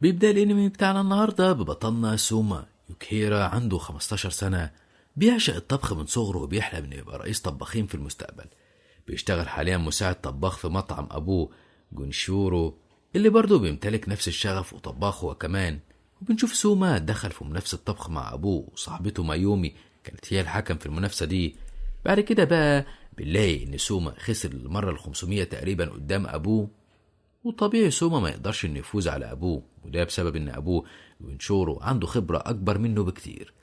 بيبدأ الانمي بتاعنا النهاردة ببطلنا سوما يوكيرا، عنده 15 سنة. بيعشق الطبخ من صغره وبيحلم انه يبقى رئيس طباخين في المستقبل. بيشتغل حاليا مساعد طباخ في مطعم ابوه جونشورو، اللي برضه بيمتلك نفس الشغف وطباخ هو كمان. وبنشوف سوما دخل في منافسة طبخ مع ابوه، وصاحبته مايومي كانت هي الحكم في المنافسة دي. بعد كده بقى بنلاقي ان سوما خسر المرة ال500 تقريبا قدام ابوه. وطبيعي سوما ما يقدرش انه يفوز على ابوه، وده بسبب ان ابوه وينشورو عنده خبرة اكبر منه بكتير.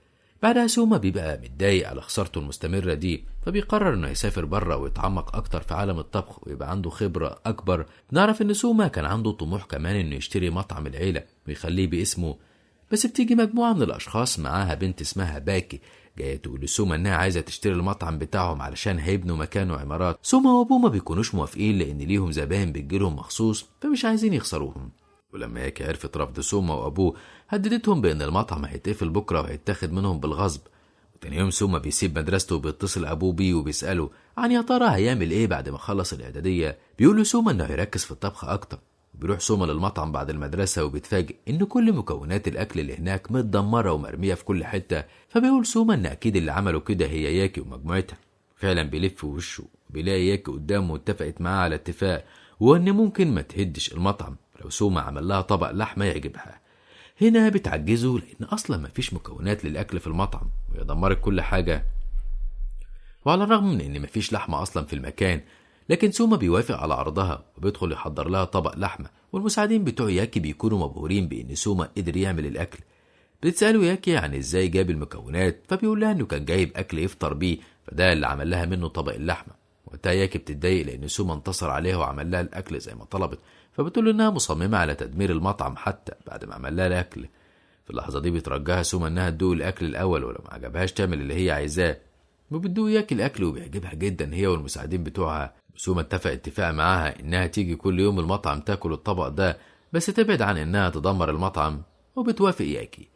بعدها سوما بيبقى متضايق على خسارته المستمرة دي، فبيقرر انه يسافر بره ويتعمق اكتر في عالم الطبخ ويبقى عنده خبرة اكبر. نعرف ان سوما كان عنده طموح كمان انه يشتري مطعم العيلة ويخليه باسمه. بس بتيجي مجموعة من الاشخاص معاها بنت اسمها باكي، جاية تقول لسوما انها عايزة تشتري المطعم بتاعهم علشان هيبنوا مكانه عمارات. سوما وابوه ما بيكونوش موافقين لان ليهم زباين بتجيلهم مخصوص، فمش عايزين يخسروهم. ولما هيك عرفت رفض سوما وابوه، هددتهم بان المطعم هيتقفل بكره وهيتاخد منهم بالغصب. وتاني يوم سوما بيسيب مدرسته وبيتصل ابوه بيه وبيساله عن يا ترى هيعمل ايه بعد ما خلص الاعداديه. بيقول له سوما انه هيركز في الطبخ اكتر. بيروح سوما للمطعم بعد المدرسة وبيتفاجئ إن كل مكونات الأكل اللي هناك متدمرة ومرمية في كل حتة. فبيقول سوما إن أكيد اللي عملوا كده هي ياكي ومجموعتها. فعلا بيلف في وشه بيلاقي ياكي قدامه واتفقت معاه على اتفاق، وإن ممكن ما تهدش المطعم لو سوما عمل لها طبق لحمة يعجبها. هنا بتعجزه لأن أصلا مفيش مكونات للأكل في المطعم وهي دمرت كل حاجة. وعلى الرغم من ان مفيش لحمة اصلا في المكان، لكن سوما بيوافق على عرضها وبيدخل يحضر لها طبق لحمة. والمساعدين بتوع ياكي بيكونوا مبهورين بان سوما قدر يعمل الاكل. بتسأله ياكي عن ازاي جاب المكونات، فبيقول لها انه كان جايب اكل يفطر بيه، فده اللي عمل لها منه طبق اللحمة. وقتها ياكي بتتضايق لان سوما انتصر عليها وعمل لها الاكل زي ما طلبت، فبتقول انها مصممة على تدمير المطعم حتى بعد ما عمل لها الاكل. في اللحظة دي بترجاها سوما انها تدوق الاكل الاول، ولو ما عجبهاش تعمل اللي هي عايزاه. وبتدوق ياكل الاكل وبيعجبها جدا هي والمساعدين بتوعها. سوما اتفق معاها انها تيجي كل يوم المطعم تاكل الطبق ده، بس تبعد عن انها تدمر المطعم. وبتوافق ياكي.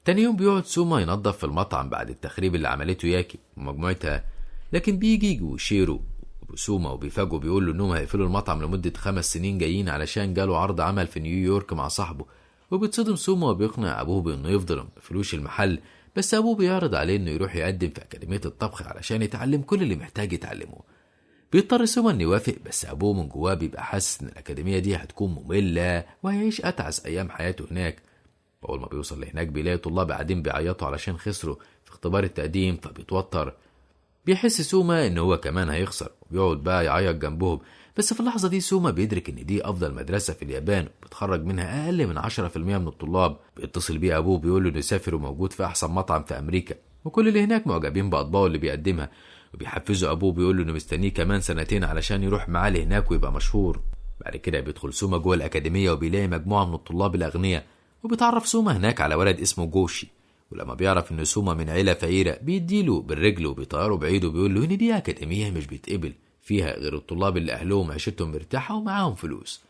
تاني يوم بيقعد سوما ينظف في المطعم بعد التخريب اللي عملته ياكي ومجموعتها. لكن بيجي وشيرو وسوما وبيفاجئوا بيقول له انهم هيقفلوا المطعم لمدة 5 سنين جايين علشان جاله عرض عمل في نيويورك مع صاحبه. وبتصدم سوما وبيقنع ابوه بانه يفضل مقفلوش المحل، بس ابوه بيعرض عليه انه يروح يقدم في اكاديمية الطبخ علشان يتعلم كل اللي محتاج يتعلمه. بيضطر سوما انه يوافق، بس ابوه من جواه بيبقى حاسس ان الاكاديمية دي هتكون مملة وهيعيش اتعس ايام حياته هناك. أول ما بيوصل لهناك بيلاقي طلاب قاعدين بيعيطوا علشان خسروا في اختبار التقديم، فبيتوتر. بيحس سوما إن هو كمان هيخسر وبيقعد بقى يعيط جنبهم. بس في اللحظة دي سوما بيدرك إن دي أفضل مدرسة في اليابان بتخرج منها أقل من 10% من الطلاب. بيتصل بيه أبوه بيقول له إنه سافر وموجود في أحسن مطعم في أمريكا، وكل اللي هناك معجبين بأطباقه اللي بيقدمها. وبيحفزه أبوه بيقول له إنه مستنيه كمان سنتين علشان يروح معاه لهناك ويبقى مشهور. بعد كده بيدخل سوما جوه الأكاديمية وبيلاقي مجموعة من الطلاب الأغنياء. وبيتعرف سوما هناك على ولد اسمه جوشي. ولما بيعرف ان سوما من عيلة فقيرة بيديله بالرجل وبيطيره بعيد وبيقول له ان دي اكاديمية مش بيتقبل فيها غير الطلاب اللي اهلهم عيشتهم مرتاحة ومعاهم فلوس.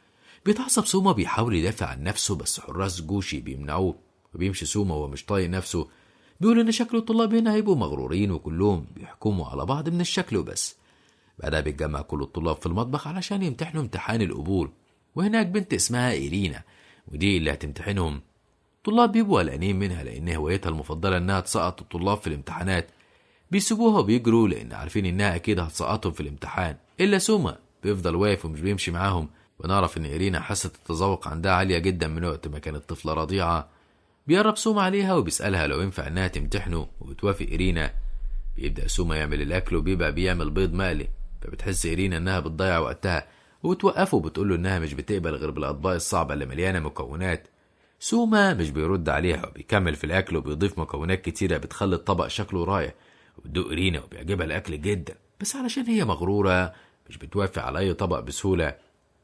بيتعصب سوما بيحاول يدافع عن نفسه، بس حراس جوشي بيمنعوه. وبيمشي سوما وهو مش طايق نفسه. بيقول ان شكل الطلاب هنا هيبقوا مغرورين وكلهم بيحكموا على بعض من الشكل وبس. بعدها بيتجمع كل الطلاب في المطبخ علشان يمتحنوا امتحان القبول. وهناك بنت اسمها إيرينا، ودي اللي هتمتحنهم. الطلاب بيبقوا قلقانين منها لأن هوايتها المفضلة إنها تسقط الطلاب في الامتحانات. بيسيبوها وبيجروا لأن عارفين إنها أكيد هتسقطهم في الامتحان. إلا سوما بيفضل واقف ومش بيمشي معاهم. ونعرف إن إيرينا حاسة التذوق عندها عالية جدا من وقت ما كانت طفلة رضيعة. بيقرب سوما عليها وبيسألها لو ينفع إنها تمتحنه، وبتوافق إيرينا. بيبدأ سوما يعمل الأكل وبيبقى بيعمل بيض مقلي، فبتحس إيرينا إنها بتضيع وقتها وبتوقفه وبتقوله إنها مش بتقبل غير بالأطباق الصعبة اللي مليانة مكونات. سوما مش بيرد عليها وبيكمل في الأكل وبيضيف مكونات كتيرة بتخلي الطبق شكله رايح. وبتدوق إيرينا وبيعجبها الأكل جدا، بس علشان هي مغرورة مش بتوافق على أي طبق بسهولة.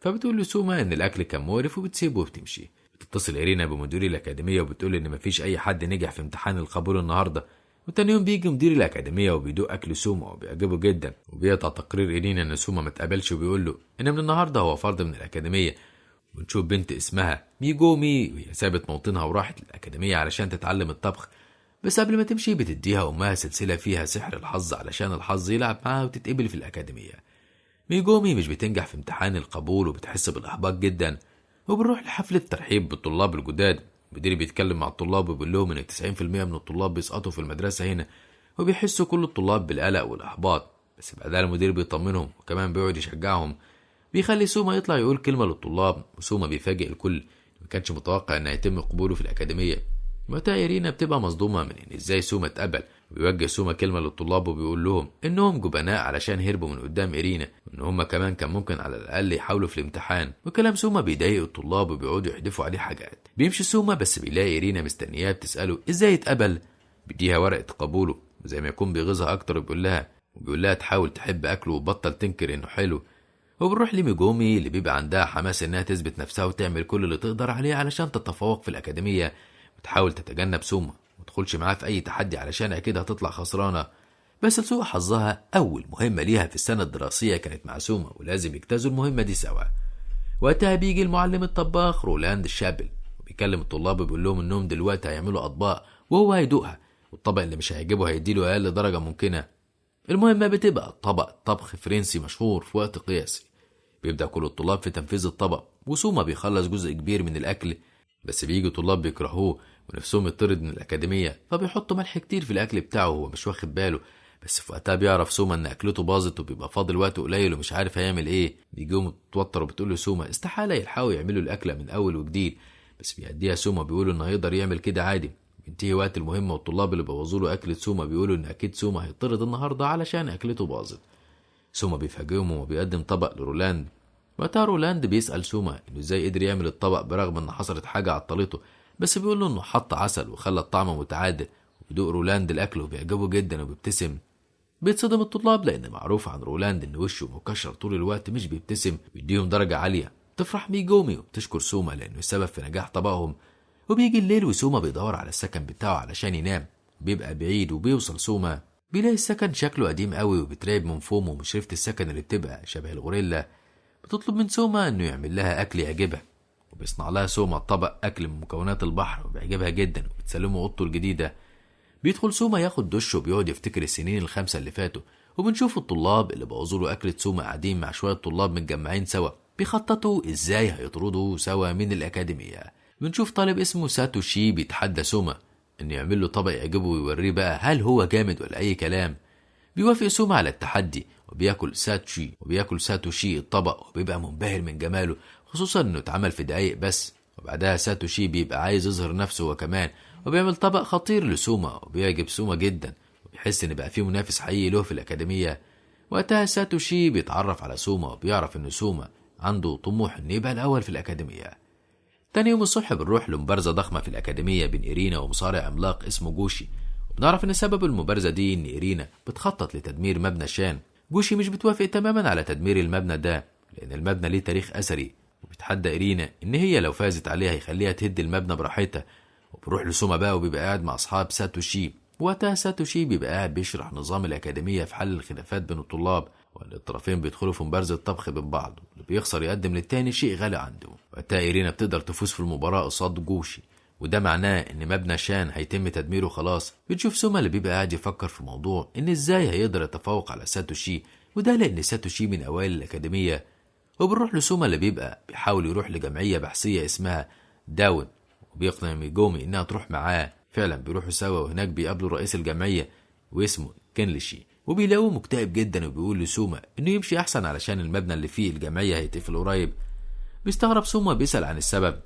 فبتقول لسوما إن الأكل كان مقرف وبتسيبه وبتمشي. بتتصل إيرينا بمدير الأكاديمية وبتقول إن مفيش أي حد نجح في امتحان القبول النهاردة. وتاني يوم بيجي مدير الأكاديمية وبيدوق أكل سوما وبيعجبه جدا. وبيقطع تقرير إيرينا إن سوما متقبلش وبيقول له إن من النهاردة هو فرد من الأكاديمية. ونشوف بنت اسمها ميجومي وهي سابت موطنها وراحت الأكاديمية علشان تتعلم الطبخ. بس قبل ما تمشي بتديها أمها سلسلة فيها سحر الحظ علشان الحظ يلعب معاها وتتقبل في الأكاديمية. ميجومي مش بتنجح في امتحان القبول وبتحس بالإحباط جدا. وبنروح لحفلة ترحيب بالطلاب الجداد. المدير بيتكلم مع الطلاب وبيقول لهم ان 90% من الطلاب بيسقطوا في المدرسة هنا، وبيحسوا كل الطلاب بالقلق والإحباط. بس بعدها المدير بيطمنهم وكمان بيقعد يشجعهم. بيخلي سوما يطلع يقول كلمة للطلاب، وسوما بيفاجئ الكل. ما كانش متوقع ان هيتم قبوله في الأكاديمية. وقتها إيرينا بتبقى مصدومة من ان ازاي سوما اتقبل، وبيوجه سوما كلمة للطلاب وبيقول لهم انهم جبناء علشان هربوا من قدام إيرينا، وان هم كمان كان ممكن على الأقل يحاولوا في الامتحان. وكلام سوما بيضايق الطلاب وبيقعدوا يحدفوا عليه حاجات. بيمشي سوما بس بيلاقي إيرينا مستنياه بتسأله ازاي اتقبل. بيديها ورقة قبوله وزي ما يكون بيغيظها أكتر، وبيقول لها تحاول تحب أكله وبطل تنكر إنه حلو. وبنروح لميجومي اللي بيبقى عندها حماس إنها تثبت نفسها وتعمل كل اللي تقدر عليه علشان تتفوق في الأكاديمية، وتحاول تتجنب سوما وتدخلش معاه في أي تحدي علشان أكيد هتطلع خسرانة. بس لسوء حظها أول مهمة ليها في السنة الدراسية كانت مع سوما، ولازم يجتازوا المهمة دي سوا. وقتها بيجي المعلم الطباخ رولاند الشابل وبيكلم الطلاب وبيقول لهم إنهم دلوقتي هيعملوا أطباق وهو هيدوقها، والطبق اللي مش هيعجبه هيديله أقل درجة ممكنة. المهمة بتبقى طبق طبخ فرنسي مشهور في وقت قياسي. بيبدأ كل الطلاب في تنفيذ الطبق، وسوما بيخلص جزء كبير من الأكل. بس بيجي طلاب بيكرهوه ونفسهم يطرد من الأكاديمية، فبيحطوا ملح كتير في الأكل بتاعه وهو مش واخد باله. بس في وقتها بيعرف سوما إن أكلته باظت وبيبقى فاضل وقت قليل ومش عارف هيعمل إيه. بيجيهم متوتر وبتقول له سوما استحالة يلحقوا يعملوا الأكلة من أول وجديد، بس بيأديها سوما بيقولوا إنه هيقدر يعمل كده عادي. بينتهي وقت المهمة والطلاب اللي بوظوا له أكلة سوما بيقولوا إن أكيد سوما هيطرد النهاردة علشان أكلته باظت. سوما بيفاجئهم وبيقدم طبق لرولاند. وقتها رولاند بيسأل سوما إنه إزاي قدر يعمل الطبق برغم إن حصلت حاجة عطلته، بس بيقول له إنه حط عسل وخلى الطعم متعادل. وبيدوق رولاند الأكل وبيعجبه جدا وبيبتسم. بيتصدم الطلاب لأن معروف عن رولاند إن وشه مكشر طول الوقت مش بيبتسم. بيديهم درجة عالية. تفرح ميجومي وبتشكر سوما لأنه السبب في نجاح طبقهم. وبيجي الليل وسوما بيدور على السكن بتاعه علشان ينام. بيبقى بعيد وبيوصل سوما بيلاقي السكن شكله قديم قوي وبيترعب من فومه ومشرفة السكن اللي بتبقى شبه الغوريلا. بتطلب من سوما انه يعمل لها اكل يعجبها، وبيصنع لها سوما طبق اكل من مكونات البحر وبيعجبها جدا وبتسلمه اوضته الجديده. بيدخل سوما ياخد دش وبيقعد يفتكر السنين ال5 اللي فاتوا. وبنشوف الطلاب اللي بوظوا له اكلة سوما قاعدين مع شويه طلاب متجمعين سوا بيخططوا ازاي هيطردوا سوا من الاكاديميه. بنشوف طالب اسمه ساتوشي بيتحدى سوما انه يعمل له طبق يعجبه ويوريه بقى هل هو جامد ولا اي كلام. بيوافق سوما على التحدي وبياكل ساتوشي الطبق وبيبقى منبهر من جماله، خصوصا انه اتعمل في دقايق بس. وبعدها ساتوشي بيبقى عايز يظهر نفسه هو كمان وبيعمل طبق خطير لسوما وبيعجب سوما جدا وبيحس ان بقى فيه منافس حقيقي له في الأكاديمية. وقتها ساتوشي بيتعرف على سوما وبيعرف ان سوما عنده طموح انه يبقى الأول في الأكاديمية. تاني يوم الصبح بنروح لمبارزة ضخمة في الأكاديمية بين إيرينا ومصارع عملاق اسمه جوشي. وبنعرف ان سبب المبارزة دي ان إيرينا بتخطط لتدمير مبنى شان. جوشي مش بتوافق تماما على تدمير المبنى ده لأن المبنى ليه تاريخ أثري، وبتحدى إيرينا إن هي لو فازت عليها هيخليها تهد المبنى براحتها. وبروح لسوما بقى وبيبقى قاعد مع أصحاب ساتوشي. وقتها ساتوشي بيبقى قاعد بيشرح نظام الأكاديمية في حل الخلافات بين الطلاب، وإن الطرفين بيدخلوا في مبارزة طبخ بين بعض واللي بيخسر يقدم للتاني شيء غالي عنده. وقتها إيرينا بتقدر تفوز في المباراة قصاد جوشي، وده معناه ان مبنى شان هيتم تدميره خلاص. بنشوف سوما اللي بيبقى قاعد يفكر في موضوع ان ازاي هيقدر يتفوق على ساتوشي، وده لان ساتوشي من اوائل الأكاديمية. وبنروح لسوما اللي بيبقى بيحاول يروح لجمعية بحثية اسمها داون، وبيقنع ميجومي انها تروح معاه. فعلا بيروحوا سوا وهناك بيقابلوا رئيس الجمعية واسمه كينليشي، وبيلاقوه مكتئب جدا وبيقول لسوما انه يمشي احسن علشان المبنى اللي فيه الجمعية هيتقفل قريب. بيستغرب سوما بيسأل عن السبب.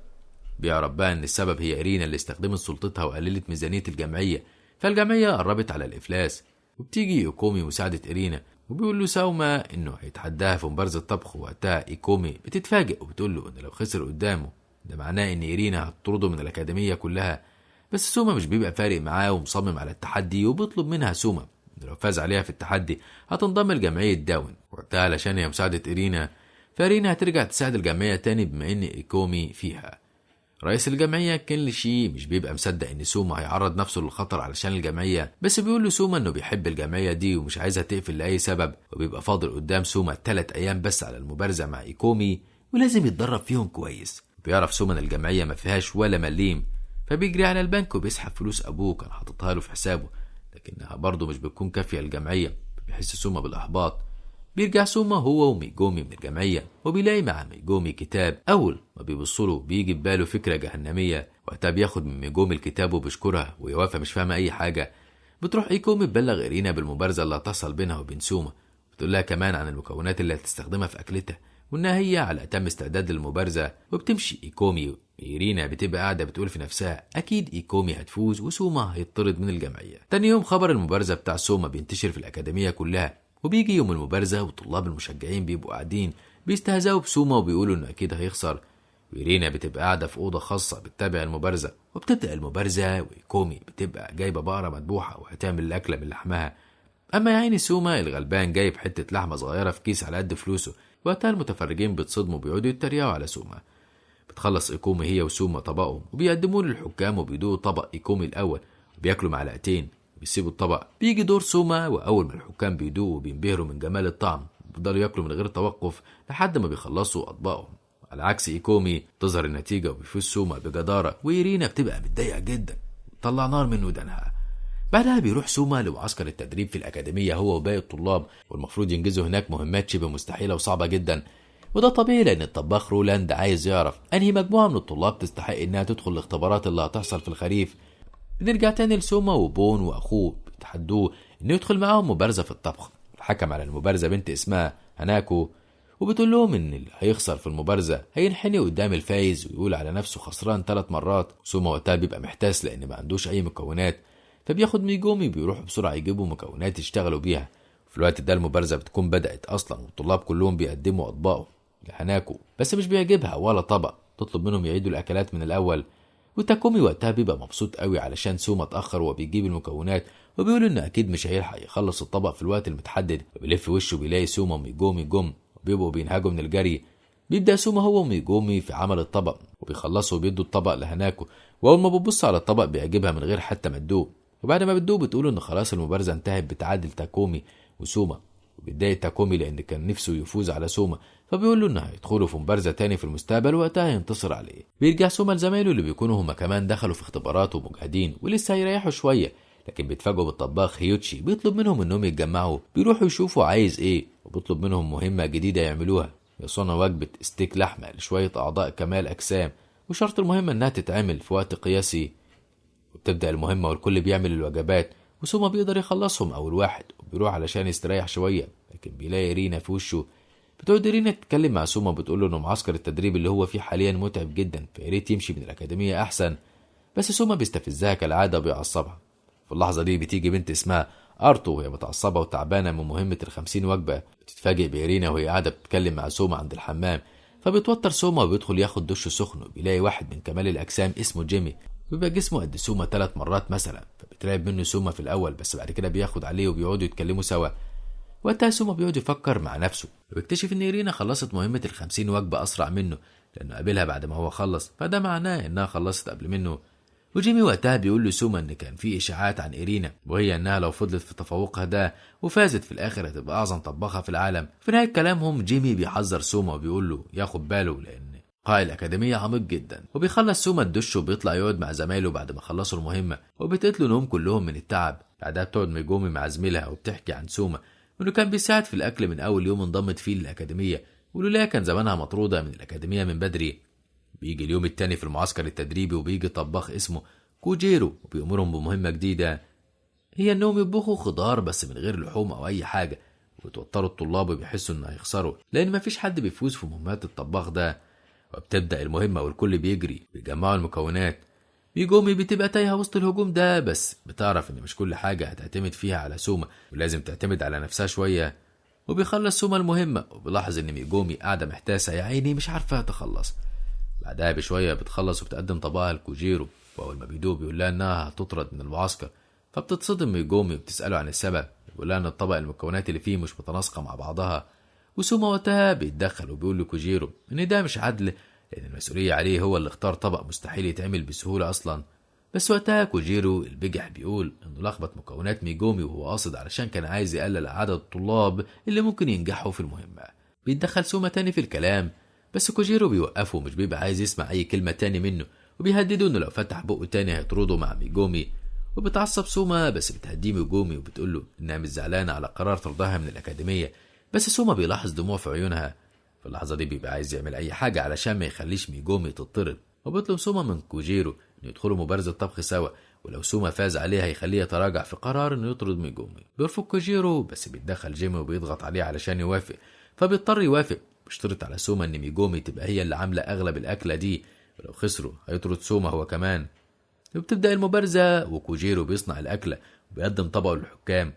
بيعرف بقى ان السبب هي إيرينا اللي استخدمت سلطتها وقللت ميزانية الجمعية، فالجمعية قربت على الإفلاس. وبتيجي إيكومي مساعدة إيرينا وبيقول له سوما انه هيتحداها في مبارزة طبخ. وقتها إيكومي بتتفاجئ وبتقول له ان لو خسر قدامه ده معناه ان إيرينا هتطرده من الأكاديمية كلها. بس سوما مش بيبقى فارق معاه ومصمم على التحدي، وبيطلب منها سوما ان لو فاز عليها في التحدي هتنضم لجمعية داون. وقتها علشان هي مساعدة إيرينا فإيرينا هترجع تساعد الجمعية تاني بما ان إيكومي فيها. رئيس الجمعية كينليشي مش بيبقى مصدق ان سوما هيعرض نفسه للخطر علشان الجمعية، بس بيقول له سوما انه بيحب الجمعية دي ومش عايزها تقفل لأي سبب. وبيبقى فاضل قدام سوما 3 أيام بس على المبارزة مع إيكومي ولازم يتدرب فيهم كويس. بيعرف سوما ان الجمعية ما فيهاش ولا مليم، فبيجري على البنك وبيسحب فلوس ابوه كان حاططها له في حسابه، لكنها برضه مش بتكون كافية للجمعية. بيحس سوما بالإحباط. بيرجع سوما هو وميجومي من الجمعية، وبيلاقي مع ميجومي كتاب. أول ما بيبصله بيجي في باله فكرة جهنمية. وقتها بياخد من ميجومي الكتاب وبيشكرها، وهي واقفة مش فاهمة أي حاجة. بتروح ايكومي تبلغ إيرينا بالمبارزة اللي هتحصل بينها وبين سوما، بتقول لها كمان عن المكونات اللي هتستخدمها في أكلتها، وإنها هي على أتم استعداد للمبارزة. وبتمشي إيكومي، إيرينا بتبقى قاعدة بتقول في نفسها أكيد إيكومي هتفوز وسوما هيطرد من الجمعية. تاني يوم خبر المبارزة بتاع سوما بينتشر في الأكاديمية كلها، وبيجي يوم المبارزة والطلاب المشجعين بيبقوا قاعدين بيستهزئوا بسوما وبيقولوا إنه أكيد هيخسر. وإيرينا بتبقى قاعدة في أوضة خاصة بتتابع المبارزة، وبتبدأ المبارزة وإيكومي بتبقى جايبة بقرة مذبوحة وهتعمل الأكلة من لحمها. أما يا عيني سوما الغلبان جايب حتة لحمة صغيرة في كيس على قد فلوسه. وقتها المتفرجين بيتصدموا بيقعدوا يتريقوا على سوما. بتخلص إيكومي هي وسوما طبقهم وبيقدموه للحكام، وبيدوقوا طبق إيكومي الأول وبياكلوا معلقتين وبيسيبوا الطبق. بيجي دور سوما، وأول ما الحكام بيدوقوا بينبهروا من جمال الطعم، بيفضلوا ياكلوا من غير توقف لحد ما بيخلصوا أطباقهم. على عكس إيكومي تظهر النتيجة وبيفوز سوما بجدارة، وإيرينا بتبقى متضايقة جدا وتطلع نار من ودانها. بعدها بيروح سوما لمعسكر التدريب في الأكاديمية هو وباقي الطلاب، والمفروض ينجزوا هناك مهمات شبه مستحيلة وصعبة جدا. وده طبيعي لأن الطباخ رولاند عايز يعرف أنهي مجموعة من الطلاب تستحق إنها تدخل الاختبارات اللي هتحصل في الخريف. بنرجع تاني لسوما وبون وأخوه بيتحدوه إنه يدخل معاهم مبارزة في الطبخ. الحكم على المبارزة بنت اسمها هاناكو، وبتقول لهم إن اللي هيخسر في المبارزة هينحني قدام الفايز ويقول على نفسه خسران 3 مرات. سوما وقتها بيبقى محتاس لأن ما عندوش أي مكونات، فبياخد ميجومي بيروحوا بسرعة يجيبوا مكونات يشتغلوا بيها. في الوقت ده المبارزة بتكون بدأت أصلا، والطلاب كلهم بيقدموا أطباقهم لهاناكو، بس مش بيعجبها ولا طبق، تطلب منهم يعيدوا الأكلات من الأول. وتاكومي وقتها بيبقى مبسوط قوي علشان سوما اتأخر وبيجيب المكونات، وبيقول إنه أكيد مش هيلحق يخلص الطبق في الوقت المتحدد. وبيلف وشه بيلاقي سوما وميجومي جم وبيبقوا بينهاجوا من الجري. بيبدأ سوما هو وميجومي في عمل الطبق وبيخلصوا وبيدوا الطبق لهاناكو، وأول ما بتبص على الطبق بيعجبها من غير حتى ما تدوق. وبعد ما بتدوق بتقول إن خلاص المبارزة انتهت بتعادل تاكومي وسوما. وبيتضايق تاكومي لأن كان نفسه يفوز على سوما، فبيقول له إنه هيدخلوا في مبارزة تاني في المستقبل وقتها هينتصر عليه. بيرجع سوما لزمايله اللي بيكونوا هما كمان دخلوا في اختبارات ومجهدين ولسه هيريحوا شوية، لكن بيتفاجئوا بالطباخ هيوتشي بيطلب منهم إنهم يتجمعوا. بيروحوا يشوفوا عايز إيه، وبيطلب منهم مهمة جديدة يعملوها، يصنعوا وجبة ستيك لحمة لشوية أعضاء كمال أجسام، وشرط المهمة إنها تتعمل في وقت قياسي. وبتبدأ المهمة والكل بيعمل الوجبات، وسوما بيقدر يخلصهم أول واحد وبيروح علشان يستريح شوية، لكن بيلاقي رينا في وشه. بتقعد رينا تتكلم مع سوما، بتقول له إنه معسكر التدريب اللي هو فيه حاليا متعب جدا، فياريت يمشي من الأكاديمية أحسن. بس سوما بيستفزها كالعادة وبيعصبها. في اللحظة دي بتيجي بنت اسمها أرتو وهي متعصبة وتعبانة من مهمة 50 وجبة. بتتفاجئ بإيرينا وهي قاعدة بتتكلم مع سوما عند الحمام، فبيتوتر سوما وبيدخل ياخد دش سخن، وبيلاقي واحد من كمال الأجسام اسمه جيمي، بيبقى جسمه قد سوما 3 مرات مثلا. فبترعب منه سوما في الأول، بس بعد كده بياخد عليه وبيقعدوا يتكلموا سوا. وقتها سوما بيقعد يفكر مع نفسه، وبيكتشف إن إيرينا خلصت مهمة 50 وجبة أسرع منه، لأنه قابلها بعد ما هو خلص، فده معناه إنها خلصت قبل منه. وجيمي وقتها بيقول لسوما إن كان في إشاعات عن إيرينا، وهي إنها لو فضلت في تفوقها ده وفازت في الآخر هتبقى أعظم طباخة في العالم. في نهاية كلامهم جيمي بيحذر سوما وبيقول له ياخد باله لأن قائد الأكاديمية عميق جدا. وبيخلص سوما الدش وبيطلع يقعد مع زمايله بعد ما خلصوا المهمة، وبتقتلوا نوم كلهم من التعب. بعدها بتقعد ميجومي مع زميلها وبتحكي عن سوما وإنه كان بيساعد في الأكل من أول يوم انضمت فيه للأكاديمية، ولولا كان زمانها مطرودة من الأكاديمية من بدري. بيجي اليوم التاني في المعسكر التدريبي، وبيجي طباخ اسمه كوجيرو وبيأمرهم بمهمة جديدة، هي إنهم يطبخوا خضار بس من غير لحوم أو أي حاجة. وبتوتروا الطلاب وبيحسوا إن هيخسروا لأن مفيش حد بيفوز في مهمات الطباخ ده. وبتبدأ المهمة والكل بيجري بيجمعوا المكونات. ميجومي بتبقى تايهة وسط الهجوم ده، بس بتعرف إن مش كل حاجة هتعتمد فيها على سوما ولازم تعتمد على نفسها شوية. وبيخلص سوما المهمة، وبيلاحظ إن ميجومي قاعدة محتاسة يا عيني مش عارفة تخلص. بعدها بشوية بتخلص وبتقدم طبقها لكوجيرو، وأول ما بيدوق بيقول لها إنها هتطرد من المعسكر. فبتتصدم ميجومي وبتسأله عن السبب، بيقول لها إن الطبق المكونات اللي فيه مش متناسقة مع بعضها. وسوما وقتها بيتدخل وبيقول لكوجيرو إن ده مش عدل، لأن المسؤولية عليه، هو اللي اختار طبق مستحيل يتعمل بسهولة أصلا. بس وقتها كوجيرو البجح بيقول إنه لخبط مكونات ميجومي وهو قاصد علشان كان عايز يقلل عدد الطلاب اللي ممكن ينجحوا في المهمة. بيتدخل سوما تاني في الكلام، بس كوجيرو بيوقفه ومش بيبقى عايز يسمع أي كلمة تاني منه، وبيهدده إنه لو فتح بقه تاني هيطرده مع ميجومي. وبتعصب سوما، بس بتهديه ميجومي وبتقوله إنها مش زعلانة على قرار طردها من الأكاديمية، بس سوما بيلاحظ دموع في عيونها. في اللحظة دي بيبقى عايز يعمل أي حاجة علشان ما يخليش ميجومي تضطرب، وبيطلب سوما من كوجيرو إنه يدخلوا مبارزة طبخ سوا، ولو سوما فاز عليه هيخليه يتراجع في قرار إنه يطرد ميجومي. بيرفض كوجيرو بس بيتدخل جيمي وبيضغط عليه علشان يوافق، فبيضطر يوافق. بيشترط على سوما إن ميجومي تبقى هي اللي عاملة أغلب الأكلة دي، ولو خسروا هيطرد سوما هو كمان. وبتبدأ المبارزة وكوجيرو بيصنع الأكلة وبيقدم طبقه للحكام.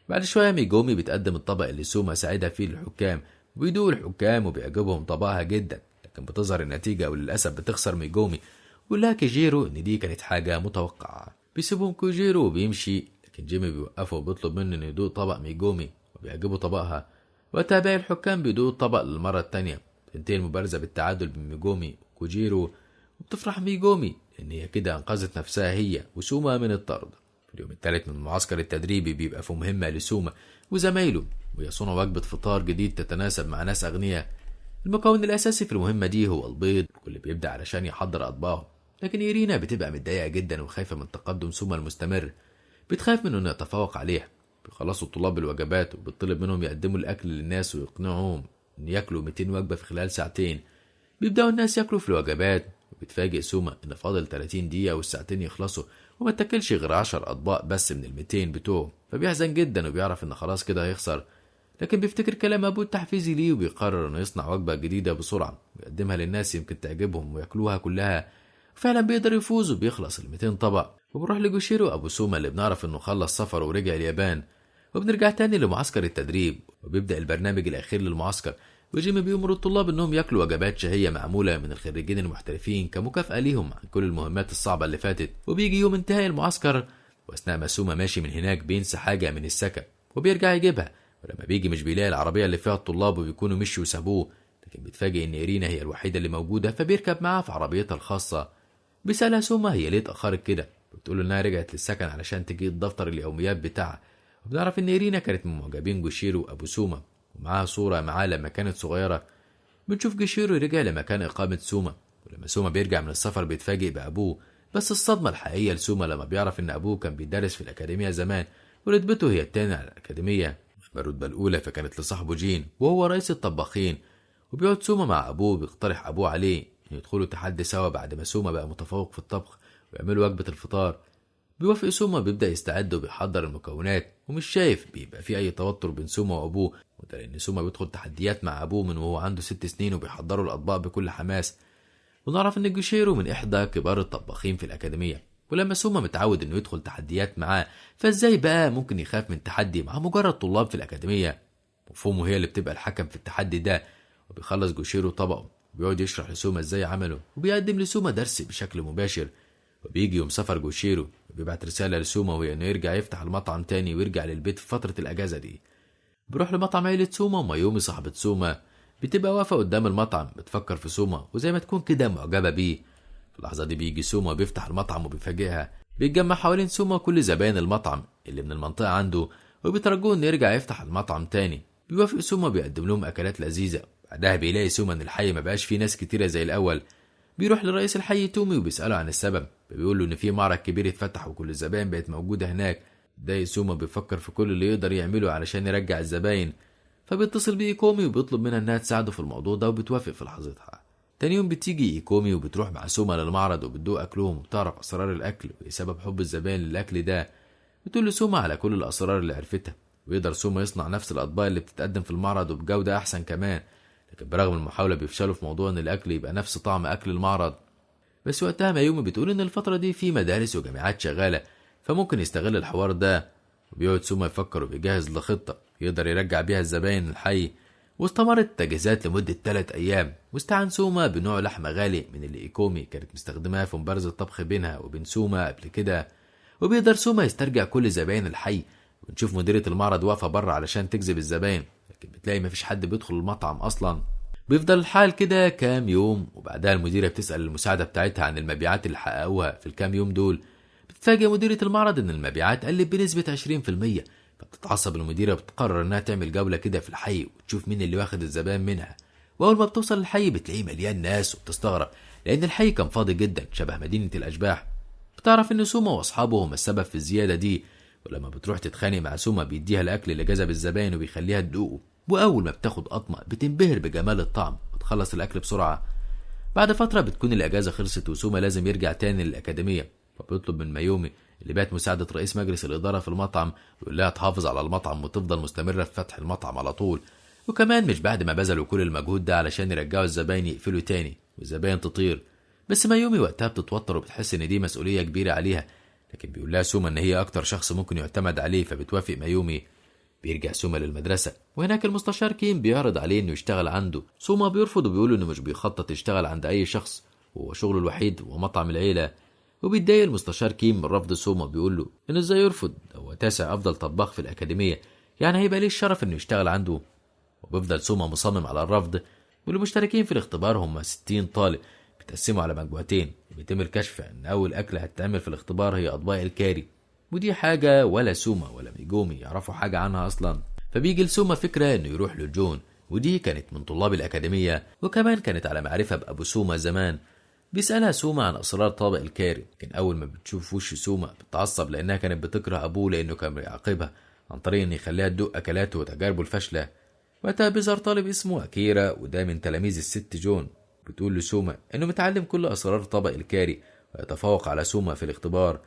بعد شوية ميجومي بتقدم الطبق اللي سوما ساعدها فيه للحكام، وبيدوق الحكام وبيعجبهم طبقها جدا، لكن بتظهر النتيجة وللأسف بتخسر ميجومي. ويقول لها كوجيرو إن دي كانت حاجة متوقعة. بيسيبهم كوجيرو وبيمشي، لكن جيمي بيوقفه وبيطلب منه إنه يدوق طبق ميجومي وبيعجبه طبقها. وقتها باقي الحكام بيدوقوا الطبق للمرة التانية. تنتهي المبارزة بالتعادل بين ميجومي وكوجيرو، وبتفرح ميجومي إن هي كده أنقذت نفسها هي وسوما من الطرد. في اليوم الثالث من المعسكر التدريبي بيبقى في مهمة لسوما وزمايله، ويصنعوا وجبة فطار جديد تتناسب مع ناس أغنياء. المكون الأساسي في المهمة دي هو البيض، واللي بيبدأ علشان يحضر أطباقه. لكن إيرينا بتبقى متضايقة جدا وخايفة من تقدم سوما المستمر، بتخاف منه إنه يتفوق عليها. بيخلصوا الطلاب الوجبات وبتطلب منهم يقدموا الأكل للناس ويقنعوهم إن ياكلوا 200 وجبة في خلال ساعتين. بيبدأوا الناس ياكلوا في الوجبات، وبتفاجئ سوما إن فاضل 30 دقيقة والساعتين يخلصوا وما تاكلش غير 10 أطباق بس من 200 بتوعه. فبيحزن جدا وبيعرف إن خلاص كده هيخسر، لكن بيفتكر كلام أبوه التحفيزي ليه وبيقرر إنه يصنع وجبة جديدة بسرعة ويقدمها للناس يمكن تعجبهم وياكلوها كلها. وفعلا بيقدر يفوز وبيخلص 200 طبق. وبنروح لجوشيرو أبو سوما اللي بنعرف إنه خلص سفره ورجع اليابان. وبنرجع تاني لمعسكر التدريب، وبيبدأ البرنامج الأخير للمعسكر، وجيمي بيأمر الطلاب إنهم ياكلوا وجبات شهية معمولة من الخريجين المحترفين كمكافأة ليهم عن كل المهمات الصعبة اللي فاتت. وبيجي يوم انتهاء المعسكر، وأثناء ما سوما ماشي من هناك بينسى حاجة من السكن وبيرجع يجيبها. ولما بيجي مش بيلاقي العربية اللي فيها الطلاب وبيكونوا مشوا وسابوه، لكن بيتفاجئ إن إيرينا هي الوحيدة اللي موجودة، فبيركب معاها في عربيتها الخاصة. بيسألها سوما هي ليه اتأخرت كده، بتقول إنها رجعت للسكن علشان تجيب دفتر اليوميات بتاعها. وبنعرف إن إيرينا كانت من معجبين جوشيرو أبو سوما، ومعاها صورة معاه لما كانت صغيرة. بنشوف جوشيرو رجع لمكان إقامة سوما، ولما سوما بيرجع من السفر بيتفاجئ بأبوه. بس الصدمة الحقيقية لسوما لما بيعرف إن أبوه كان بيدرس في الأكاديمية زمان، ورتبته هي التانية على الأكاديمية، الرتبة الأولى فكانت لصاحبه جين وهو رئيس الطباخين. وبيقعد سوما مع أبوه، بيقترح أبوه عليه إن يدخلوا تحدي سوا بعد ما سوما بقى متفوق في الطبخ ويعملوا وجبة الفطار. بيوافق سوما، بيبدأ يستعد وبيحضر المكونات، ومش شايف بيبقى في أي توتر بين سوما وأبوه، وده لأن سوما بيدخل تحديات مع أبوه من وهو عنده 6 سنين وبيحضروا الأطباق بكل حماس. ونعرف إن جوشيرو من إحدى كبار الطباخين في الأكاديمية، ولما سوما متعود إنه يدخل تحديات معاه، فإزاي بقى ممكن يخاف من تحدي مع مجرد طلاب في الأكاديمية؟ وفومو هي اللي بتبقى الحكم في التحدي ده. وبيخلص جوشيرو طبقه وبيقعد يشرح لسوما إزاي عمله، وبيقدم لسوما درس بشكل مباشر. وبيجي يوم سفر جوشيرو وبيبعت رسالة لسوما وهي إنه يرجع يفتح المطعم تاني ويرجع للبيت في فترة الأجازة دي. بيروح لمطعم عيلة سوما، ومايومي صاحبة سوما بتبقى واقفة قدام المطعم بتفكر في سوما وزي ما تكون كده معجبة بيه. في اللحظة دي بيجي سوما وبيفتح المطعم وبيفاجئها. بيتجمع حوالين سوما كل زباين المطعم اللي من المنطقة عنده، وبيترجوه إنه يرجع يفتح المطعم تاني. بيوافق سوما، بيقدم لهم أكلات لذيذة. بعدها بيلاقي سوما إن الحي ما بقاش فيه ناس كتيرة زي الأول. بيروح لرئيس الحي تومي وبيسأله عن السبب، بيقول له إن في معرض كبير اتفتح وكل الزباين بقت موجودة هناك. ده سوما بيفكر في كل اللي يقدر يعمله علشان يرجع الزباين، فبيتصل بإيكومي وبيطلب منها إنها تساعده في الموضوع ده، وبتوافق في لحظتها. تاني يوم بتيجي إيكومي وبتروح مع سوما للمعرض وبتدوق أكلهم وبتعرف أسرار الأكل وإيه سبب حب الزباين للأكل ده. بتقول لسوما على كل الأسرار اللي عرفتها، ويقدر سوما يصنع نفس الأطباق اللي بتتقدم في المعرض وبجودة أحسن كمان. لكن برغم المحاولة بيفشلوا في موضوع إن الأكل يبقى نفس طعم أكل المعرض. بس وقتها مايومي بتقول إن الفترة دي في مدارس وجامعات شغالة، فممكن يستغل الحوار ده. وبيقعد سوما يفكر وبيجهز لخطة يقدر يرجع بيها الزباين الحي. واستمرت التجهيزات لمدة 3 أيام، واستعان سوما بنوع لحمة غالي من اللي إيكومي كانت مستخدماه في مبارزة الطبخ بينها وبين سوما قبل كده. وبيقدر سوما يسترجع كل زباين الحي. ونشوف مديرة المعرض واقفة بره علشان تجذب الزباين، لكن بتلاقي مفيش حد بيدخل المطعم أصلا. بيفضل الحال كده كام يوم، وبعدها المديرة بتسأل المساعدة بتاعتها عن المبيعات اللي حققوها في الكام يوم دول. بتتفاجئ مديرة المعرض إن المبيعات قلت بنسبة 20%. فبتتعصب المديرة، بتقرر إنها تعمل جولة كده في الحي وتشوف مين اللي واخد الزبائن منها. وأول ما بتوصل الحي بتلاقيه مليان ناس، وبتستغرب لأن الحي كان فاضي جدا شبه مدينة الأشباح. بتعرف إن سوما وأصحابه هم السبب في الزيادة دي، ولما بتروح تتخانق مع سوما بيديها الأكل اللي جذب الزبائن وبيخليها تدوقه. وأول ما بتاخد قطمة بتنبهر بجمال الطعم وتخلص الأكل بسرعة. بعد فترة بتكون الأجازة خلصت وسوما لازم يرجع تاني للأكاديمية، فبيطلب من مايومي اللي بقت مساعدة رئيس مجلس الإدارة في المطعم ويقول لها تحافظ على المطعم وتفضل مستمرة في فتح المطعم على طول، وكمان مش بعد ما بذلوا كل المجهود ده علشان يرجعوا الزباين يقفلوا تاني والزباين تطير. بس مايومي وقتها بتتوتر وبتحس ان دي مسؤولية كبيرة عليها، لكن بيقول لها سوما ان هي اكتر شخص ممكن يعتمد عليه، فبتوافق مايومي. بيرجع سوما للمدرسة وهناك المستشار كيم بيعرض عليه انه يشتغل عنده. سوما بيرفض وبيقول انه مش بيخطط يشتغل عند اي شخص، وهو شغله الوحيد هو مطعم العيلة. وبيتضايق المستشار كيم من رفض سوما، بيقول له انه ازاي يرفض، هو تاسع افضل طباخ في الاكاديمية، يعني هيبقى ليه الشرف انه يشتغل عنده. وبيفضل سوما مصمم على الرفض. والمشتركين في الاختبار هم 60 طالب بيتقسموا على مجموعتين، وبيتم الكشف ان اول اكله هتتعمل في الاختبار هي اطباق الكاري، ودي حاجه ولا سوما ولا ميجومي يعرفوا حاجه عنها اصلا. فبيجي لسوما فكره انه يروح لجون، ودي كانت من طلاب الاكاديميه وكمان كانت على معرفه بابو سوما زمان. بيسألها سوما عن أسرار طابق الكاري، لكن أول ما بتشوف وش سوما بتتعصب لأنها كانت بتكره أبوه لأنه كان بيعاقبها عن طريق إن يخليها تدوق أكلاته وتجاربه الفاشلة. وقتها بيظهر طالب اسمه أكيرا وده من تلاميذ الست جون، بتقول لسوما إنه متعلم كل أسرار طابق الكاري ويتفوق على سوما في الاختبار.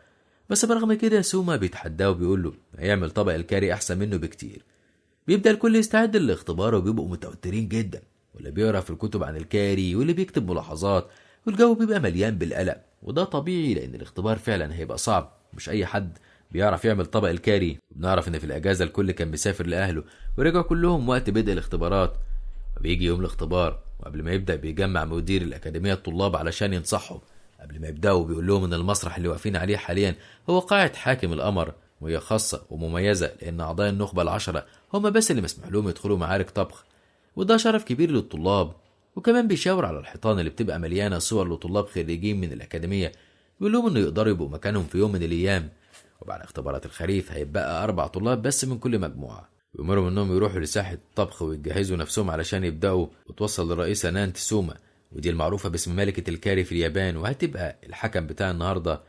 بس برغم كده سوما بيتحداه وبيقول له هيعمل طبق الكاري أحسن منه بكتير. بيبدأ الكل يستعد للاختبار وبيبقوا متوترين جدا، واللي بيقرأ في الكتب عن الكاري واللي بيكتب ملاحظات، والجو بيبقى مليان بالقلق. وده طبيعي لأن الاختبار فعلا هيبقى صعب، مش أي حد بيعرف يعمل طبق الكاري. بنعرف إن في الأجازة الكل كان مسافر لأهله ورجعوا كلهم وقت بدء الاختبارات. وبيجي يوم الاختبار وقبل ما يبدأ بيجمع مدير الأكاديمية الطلاب علشان ينصحهم. قبل ما يبدأوا بيقول لهم إن المسرح اللي واقفين عليه حاليا هو قاعة حاكم القمر، وهي خاصة ومميزة لأن أعضاء النخبة ال10 هم بس اللي مسموح لهم يدخلوا معارك طبخ، وده شرف كبير للطلاب. وكمان بيشاور على الحيطان اللي بتبقى مليانة صور لطلاب خريجين من الأكاديمية، بيقول لهم إنه يقدروا يبقوا مكانهم في يوم من الأيام. وبعد اختبارات الخريف هيبقى 4 طلاب بس من كل مجموعة، ويأمروا إنهم يروحوا لساحة الطبخ ويجهزوا نفسهم علشان يبدأوا. وتوصل للرئيسة نانت سوما، ودي المعروفة باسم ملكة الكاري في اليابان، وهتبقى الحكم بتاع النهاردة.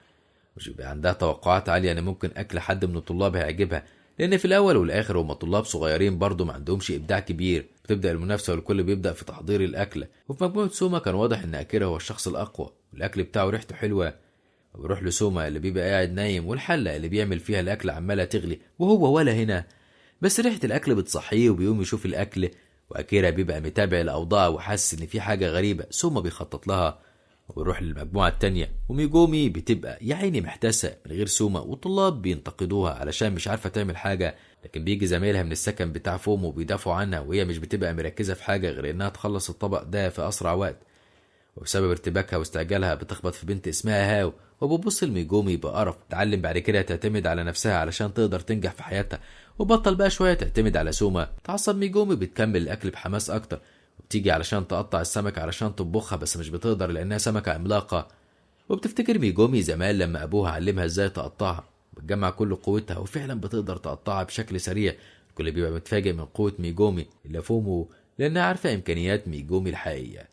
مش بيبقى عندها توقعات عالية إن ممكن أكل حد من الطلاب هيعجبها، لأن في الأول والآخر هم طلاب صغيرين برضه ما عندهمش إبداع كبير. بتبدأ المنافسة والكل بيبدأ في تحضير الأكلة. وفي مجموعة سوما كان واضح إن أكيرا هو الشخص الأقوى والأكل بتاعه ريحته حلوة. وبيروح لسوما اللي بيبقى قاعد نايم والحلة اللي بيعمل فيها الأكل عمالة تغلي وهو ولا هنا، بس ريحة الأكل بتصحيه وبيقوم يشوف الأكل. وأكيرا بيبقى متابع الأوضاع وحاسس إن في حاجة غريبة سوما بيخطط لها. وبيروح للمجموعة التانية وميجومي بتبقى يا عيني محتاسة من غير سوما، والطلاب بينتقدوها علشان مش عارفة تعمل حاجة. لكن بيجي زمايلها من السكن بتاع فومو وبيدافعوا عنها، وهي مش بتبقى مركزة في حاجة غير إنها تخلص الطبق ده في أسرع وقت. وبسبب ارتباكها واستعجالها بتخبط في بنت اسمها هاو، وبتبص لميجومي بقرف. تعلم بعد كده تعتمد على نفسها علشان تقدر تنجح في حياتها، وبطل بقى شوية تعتمد على سوما. تعصب ميجومي بتكمل الأكل بحماس أكتر، وبتيجي علشان تقطع السمكة علشان تطبخها بس مش بتقدر لأنها سمكة عملاقة. وبتفتكر ميجومي زمان لما أبوها علمها إزاي تقطعها، بتجمع كل قوتها وفعلا بتقدر تقطعها بشكل سريع. الكل بيبقى متفاجئ من قوة ميجومي إلا فومو لأنها عارفة إمكانيات ميجومي الحقيقية.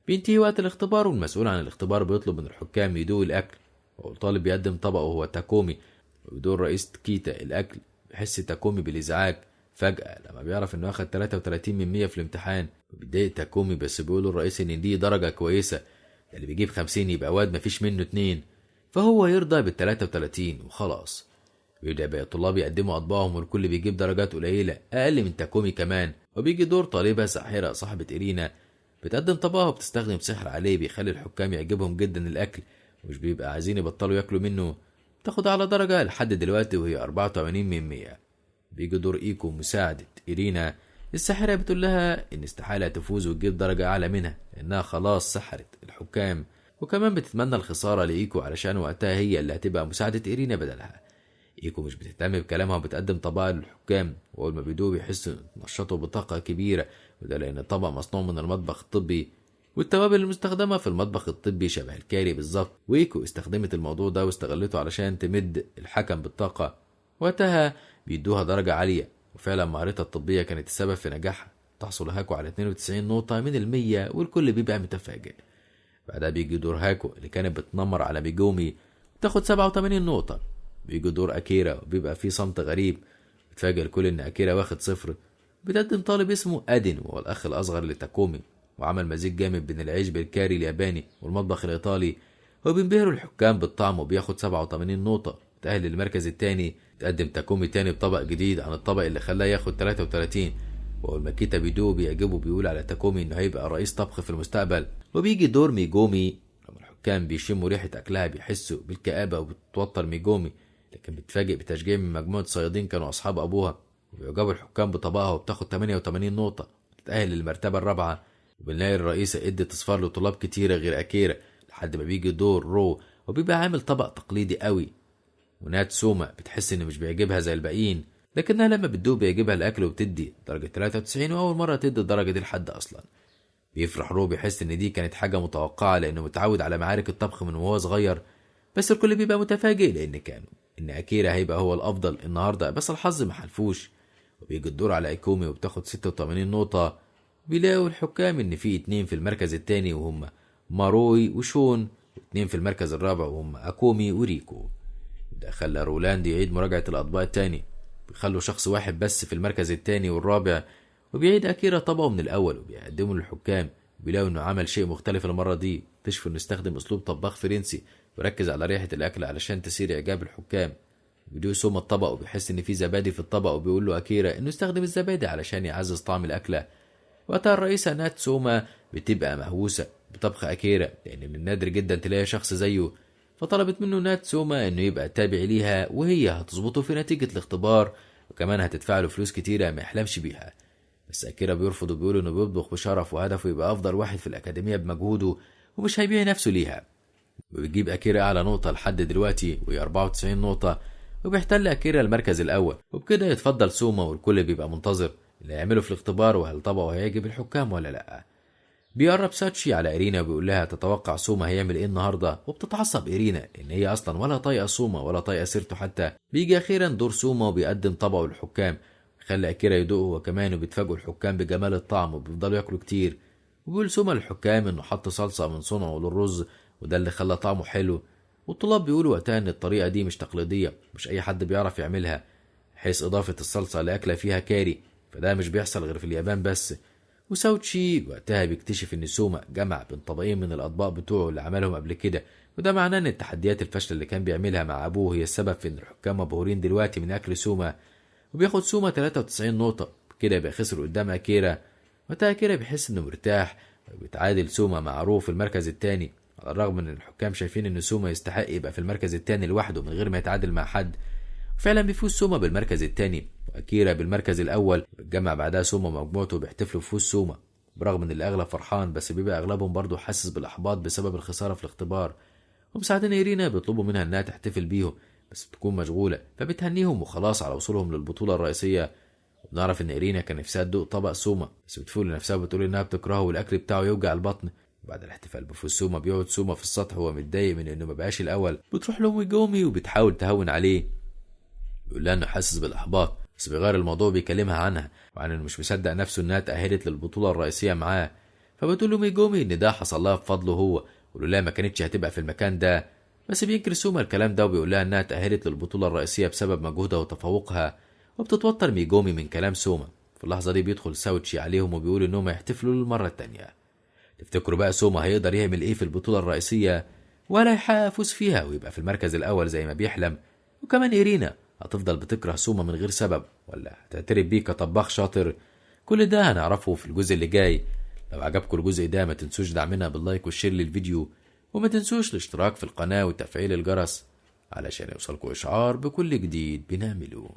بينتهي وقت الاختبار والمسؤول عن الاختبار بيطلب من الحكام يدوقوا الأكل، والطالب بيقدم طبقه وهو تاكومي. وبدور رئيس كيتا الأكل بيحس تاكومي بالإزعاج فجأة لما بيعرف إنه أخد 33 من 100 في الامتحان. وبيتضايق تاكومي بس بيقول الرئيس إن دي درجة كويسة، اللي بيجيب 50 يبقى واد مفيش منه 2، فهو يرضى بال33 وخلاص. بيبدأ باقي الطلاب يقدموا أطباقهم والكل بيجيب درجات قليلة أقل من تاكومي كمان. وبيجي دور طالبة ساحرة صاحبة إيرينا، بتقدم طبقها وبتستخدم سحر عليه بيخلي الحكام يعجبهم جدا الأكل ومش بيبقى عايزين يبطلوا ياكلوا منه. تاخد على درجة لحد دلوقتي وهي 84 من 100. بيجي دور إيكو مساعدة إيرينا. الساحرة بتقول لها إن استحالة تفوز وتجيب درجة أعلى منها لأنها خلاص سحرت الحكام، وكمان بتتمنى الخسارة لإيكو علشان وقتها هي اللي هتبقى مساعدة إيرينا بدلها. إيكو مش بتهتم بكلامها وبتقدم طبقها للحكام، وأول ما بيدوه بيحسوا نشاطه بطاقة كبيرة، وده لأن الطبق مصنوع من المطبخ الطبي، والتوابل المستخدمة في المطبخ الطبي شبه الكاري بالظبط. وإيكو استخدمت الموضوع ده واستغلته علشان تمد الحكم بالطاقة. وقتها بيدوها درجة عالية، وفعلا مهارتها الطبية كانت السبب في نجاحها. تحصل هاكو على 92 نقطة من 100 والكل بيبقى متفاجئ. بعدها بيجي دور هاكو اللي كانت بتنمر على ميجومي تاخد 87 نقطة. بيجي دور أكيرا وبيبقى فيه صمت غريب، بتفاجئ الكل إن أكيرا واخد 0. بتقدم طالب اسمه أدين وهو الأخ الأصغر لتاكومي، وعمل مزيج جامد بين العيش بالكاري الياباني والمطبخ الإيطالي. هو بينبهروا الحكام بالطعم وبياخد 87 نقطة. تأهل للمركز التاني. تقدم تاكومي تاني بطبق جديد عن الطبق اللي خلاه ياخد 33. وأول ما كيتا بيدو بيعجبه بيقول على تاكومي إنه هيبقى رئيس طبخ في المستقبل. وبيجي دور ميجومي. لما الحكام بيشموا ريحة أكلها بيحسوا بالكآبة وبتوتر ميجومي، لكن بتفاجئ بتشجيع من مجموعة صيادين كانوا أصحاب أبوها، وبيعجبوا الحكام بطبقها وبتاخد 88 نقطة. بتتأهل للمرتبة الرابعة. وبنلاقي الرئيسة ادت اصفار لطلاب كتيرة غير أكيرا لحد ما بيجي دور رو، وبيبقى عامل طبق تقليدي قوي. ونات سوما بتحس إنه مش بيعجبها زي الباقيين، لكنها لما بتدوق بيعجبها الأكل وبتدي درجة 93، وأول مرة تدي الدرجة دي لحد أصلا. بيفرح رو، بيحس إن دي كانت حاجة متوقعة لأنه متعود على معارك الطبخ من وهو صغير، بس الكل بيبقى متفاجئ لأن كانوا إن أكيرا هيبقى هو الأفضل النهاردة، بس الحظ محلفوش. وبيجي الدور على ايكومي وبتاخد 86 نقطة. بيلاقوا الحكام إن في 2 في المركز التاني وهم ماروي وشون، و2 في المركز الرابع وهم أكومي وريكو. ده خلى رولاند يعيد مراجعة الأطباق التاني. بيخلوا شخص واحد بس في المركز التاني والرابع، وبيعيد أكيرا طبقه من الأول وبيقدمه للحكام. بيلاقوا إنه عمل شيء مختلف المرة دي. اكتشفوا إنه استخدم أسلوب طباخ فرنسي وركز على ريحة الأكل علشان تثير إعجاب الحكام. بيدوق سوما الطبق وبيحس إن في زبادي في الطبق، وبيقول له أكيرا إنه يستخدم الزبادي علشان يعزز طعم الأكلة. وقتها الرئيسة نات سوما بتبقى مهووسة بطبخ أكيرا لأن من النادر جدا تلاقي شخص زيه، فطلبت منه نات سوما إنه يبقى تابع ليها وهي هتظبطه في نتيجة الاختبار، وكمان هتدفع له فلوس كتيرة ما يحلمش بيها. بس أكيرا بيرفض وبيقول إنه بيطبخ بشرف وهدفه يبقى أفضل واحد في الأكاديمية بمجهوده ومش هيبيع نفسه ليها. وبيجيب أكيرا أعلى نقطة لحد دلوقتي وهي 94 نقطة، وبيحتل أكيرا المركز الأول. وبكده يتفضل سوما والكل بيبقى منتظر اللي هيعمله في الاختبار وهل طبقه هيعجب الحكام ولا لأ. بيقرب ساتشي على إيرينا وبيقول لها تتوقع سوما هيعمل إيه النهاردة، وبتتعصب إيرينا إن هي أصلا ولا طايقة سوما ولا طايقة سيرته حتى. بيجي أخيرا دور سوما وبيقدم طبقه للحكام، خلى أكيرا يدوقه هو كمان، وبيتفاجئوا الحكام بجمال الطعم وبيفضلوا ياكلوا كتير. وبيقول سوما للحكام إنه حط صلصة من صنعه للرز وده اللي خلى طعمه حلو. والطلاب بيقولوا وقتها إن الطريقة دي مش تقليدية، مش أي حد بيعرف يعملها، حيث إضافة الصلصة لأكلة فيها كاري، فده مش بيحصل غير في اليابان بس. وساوتشي وقتها بيكتشف ان سوما جمع بين طبقين من الاطباق بتوعه اللي عملهم قبل كده، وده معناه ان التحديات الفاشله اللي كان بيعملها مع ابوه هي السبب في ان الحكام مبهورين دلوقتي من اكل سوما. وبياخد سوما 93 نقطه، كده يبقى خسر قدام اكيرا. وقتها اكيرا بيحس انه مرتاح، وبيتعادل سوما مع رو في المركز الثاني، على الرغم ان الحكام شايفين ان سوما يستحق يبقى في المركز الثاني لوحده من غير ما يتعادل مع حد. فعلا بيفوز سوما بالمركز الثاني واكيرا بالمركز الاول. بيتجمع بعدها سوما ومجموعته بيحتفلوا بفوز سوما، برغم ان الاغلب فرحان بس بيبقى اغلبهم برضه حاسس بالاحباط بسبب الخساره في الاختبار. ومساعدين ايرينا بيطلبوا منها انها تحتفل بيهم بس بتكون مشغوله، فبتهنيهم وخلاص على وصولهم للبطوله الرئيسيه. وبنعرف ان ايرينا كان نفسها تدوق طبق سوما بس بتفول لنفسها وبتقول انها بتكرهه والاكل بتاعه يوجع البطن. وبعد الاحتفال بفوز سوما بيقعد سوما في السطح وهو متضايق من انه مبقاش الاول. بتروح له ميجومي وبتحاول تهون عليه، بيقول لها انه حاسس بالاحباط بس بيغير الموضوع، بيكلمها عنها وعن انه مش مصدق نفسه انها تأهلت للبطولة الرئيسية معاه. فبتقول له ميجومي ان ده حصل لها بفضله هو، ولولا ما كانتش هتبقى في المكان ده. بس بينكر سوما الكلام ده وبيقول لها انها تأهلت للبطولة الرئيسية بسبب مجهودها وتفوقها. وبتتوتر ميجومي من كلام سوما. في اللحظة دي بيدخل ساوتشي عليهم وبيقول انهم هيحتفلوا للمرة التانية. تفتكروا بقى سوما هيقدر يعمل ايه في البطولة الرئيسية، ولا يحقق فوز فيها ويبقى في المركز الاول زي ما بيحلم؟ وكمان إيرينا هتفضل بتكره سوما من غير سبب ولا هتعترف بيه كطباخ شاطر؟ كل ده هنعرفه في الجزء اللي جاي. لو عجبكم الجزء ده ما تنسوش دعمنا باللايك والشير للفيديو، وما تنسوش الاشتراك في القناة وتفعيل الجرس علشان يوصلكم إشعار بكل جديد بنعمله.